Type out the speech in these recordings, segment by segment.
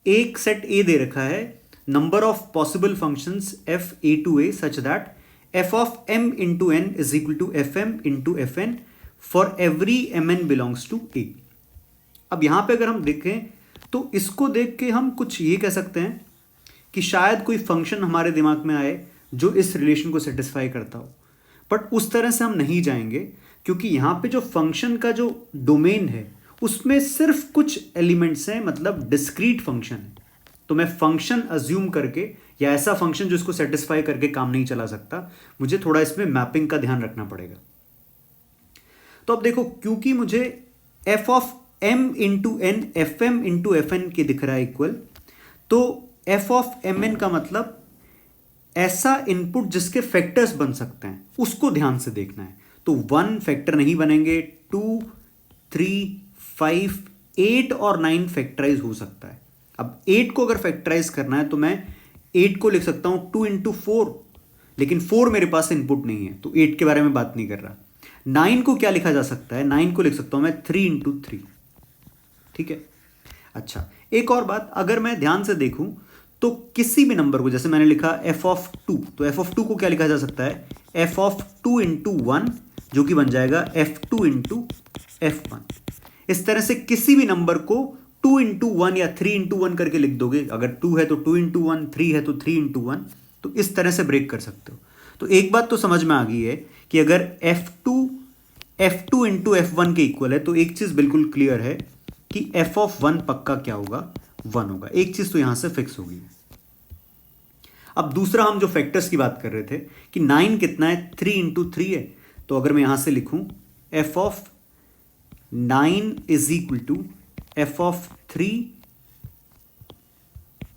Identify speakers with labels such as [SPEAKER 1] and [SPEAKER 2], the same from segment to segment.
[SPEAKER 1] एक सेट ए दे रखा है, number of possible functions F A to A such that F of M into N is equal to F M into F N for every M N belongs to A. अब यहां पे अगर हम देखें तो इसको देख के हम कुछ ये कह सकते हैं कि शायद कोई फंक्शन हमारे दिमाग में आए जो इस रिलेशन को सेटिस्फाई करता हो, बट उस तरह से हम नहीं जाएंगे क्योंकि यहां पे जो फंक्शन का जो डोमेन है उसमें सिर्फ कुछ एलिमेंट्स हैं, मतलब डिस्क्रीट फंक्शन है। तो मैं फंक्शन अज्यूम करके या ऐसा फंक्शन जो इसको सेटिस्फाई करके काम नहीं चला सकता, मुझे थोड़ा इसमें मैपिंग का ध्यान रखना पड़ेगा। तो अब देखो, क्योंकि मुझे F of M into N F M into F N के दिख रहा है इक्वल, तो एफ ऑफ एम एन का मतलब ऐसा इनपुट जिसके फैक्टर्स बन सकते हैं उसको ध्यान से देखना है। तो 1 फैक्टर नहीं बनेंगे, 2, 3, 5, 8 और 9 फैक्टराइज हो सकता है। अब 8 को अगर फैक्टराइज करना है तो मैं 8 को लिख सकता हूं 2 इंटू 4, लेकिन 4 मेरे पास इनपुट नहीं है तो 8 के बारे में बात नहीं कर रहा। 9 को क्या लिखा जा सकता है, 9 को लिख सकता हूं मैं 3 इंटू 3। ठीक है। अच्छा, एक और बात, अगर मैं ध्यान से देखूं तो किसी भी नंबर को, जैसे मैंने लिखा एफ ऑफ 2, तो एफ ऑफ 2 को क्या लिखा जा सकता है, एफ ऑफ 2 इंटू 1, जो कि बन जाएगा F2 इंटू F1। इस तरह से किसी भी नंबर को 2 इंटू 1 या 3 इंटू 1 करके लिख दोगे। अगर 2 है तो 2 इंटू 1, 3 है तो 3 इंटू 1, तो इस तरह से ब्रेक कर सकते हो। तो एक बात तो समझ में आ गई है कि अगर F2 इंटू F1 के इक्वल है तो एक चीज बिल्कुल क्लियर है कि F ऑफ 1 पक्का क्या होगा, 1 होगा। एक चीज तो यहां से फिक्स होगी। अब दूसरा, हम जो फैक्टर्स की बात कर रहे थे कि 9 कितना है, 3 इंटू 3 है। तो अगर मैं यहां से लिखूं F of 9 is equal to F of 3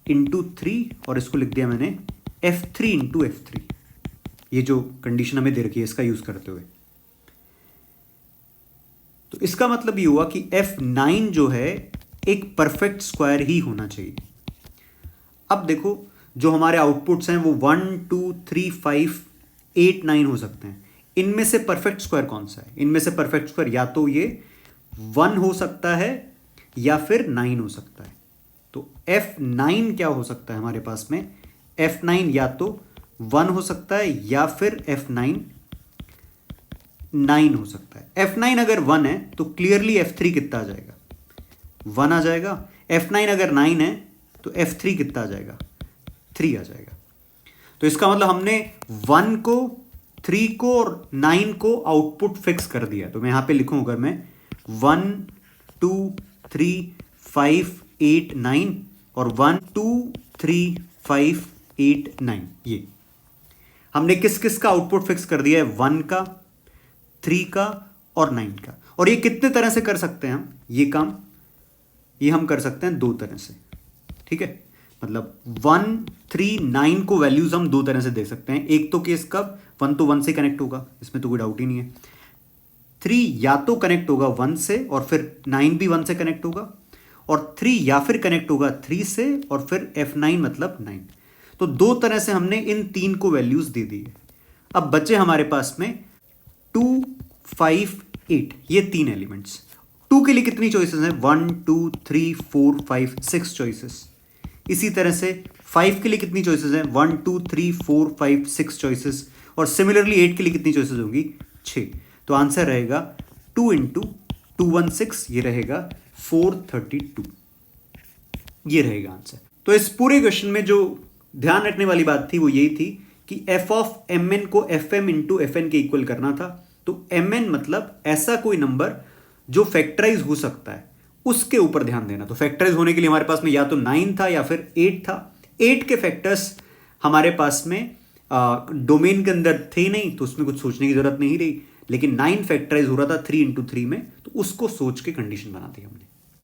[SPEAKER 1] into 3, और इसको लिख दिया मैंने F3 इंटू F3। ये जो कंडीशन हमें दे रखी है इसका यूज करते हुए, तो इसका मतलब ये हुआ कि F9 जो है एक परफेक्ट स्क्वायर ही होना चाहिए। अब देखो, जो हमारे आउटपुट्स हैं वो 1, 2, 3, 5, 8, 9 हो सकते हैं। इनमें से परफेक्ट स्क्वायर कौन सा है? इनमें से परफेक्ट स्क्वायर या तो ये 1 हो सकता है या फिर 9 हो सकता है। तो F9 क्या हो सकता है हमारे पास में? F9 या तो 1 हो सकता है या फिर F9 9 हो सकता है। F9 अगर 1 है तो क्लियरली F3 कितना आ जाएगा, 1 आ जाएगा। F9 अगर 9 है तो F3 कितना आ जाएगा, 3 आ जाएगा। तो इसका मतलब हमने 1 को, 3 को और 9 को आउटपुट फिक्स कर दिया। तो मैं यहां पे लिखूं, अगर मैं 1, 2, 3, 5, 8, 9 और 1, 2, 3, 5, 8, 9, ये हमने किस किस का आउटपुट फिक्स कर दिया है, 1 का, 3 का और 9 का। और ये कितने तरह से कर सकते हैं हम ये काम? ये हम कर सकते हैं 2 तरह से। ठीक है, मतलब 1, 3, 9 को वैल्यूज हम 2 तरह से देख सकते हैं। एक तो केस कब, 1 तो 1 से कनेक्ट होगा, इसमें तो कोई डाउट ही नहीं है। 3 या तो कनेक्ट होगा 1 से और फिर 9 भी 1 से कनेक्ट होगा, और 3 या फिर कनेक्ट होगा 3 से और फिर F9 मतलब 9। तो 2 तरह से हमने इन 3 को वैल्यूज दे दी है। अब बचे हमारे पास में 2, 5, 8, ये 3 एलिमेंट्स। 2 के लिए कितनी चॉइसेस हैं? 1, 2, 3, 4, 5, 6 चॉइसेस। इसी तरह से 5 के लिए कितनी चॉइसेस हैं? 1, 2, 3, 4, 5, 6 चॉइसेस। और सिमिलरली 8 के लिए कितनी चॉइसेस होंगी? 6। तो आंसर रहेगा 2 इंटू 216, ये रहेगा 432, ये रहेगा आंसर। तो इस पूरे क्वेश्चन में जो ध्यान रखने वाली बात थी वो यही थी कि एफ ऑफ एम एन को F M into F N के इक्वल करना था। तो एम एन मतलब ऐसा कोई नंबर जो फैक्टराइज हो सकता है, उसके ऊपर ध्यान देना। तो फैक्टराइज होने के लिए हमारे पास में या तो 9 था या फिर 8 था। 8 के फैक्टर्स हमारे पास में डोमेन के अंदर थे नहीं, तो उसमें कुछ सोचने की जरूरत नहीं रही। लेकिन 9 फैक्टराइज हो रहा था 3 इंटू 3 में, तो उसको सोच के कंडीशन बना दी हमने।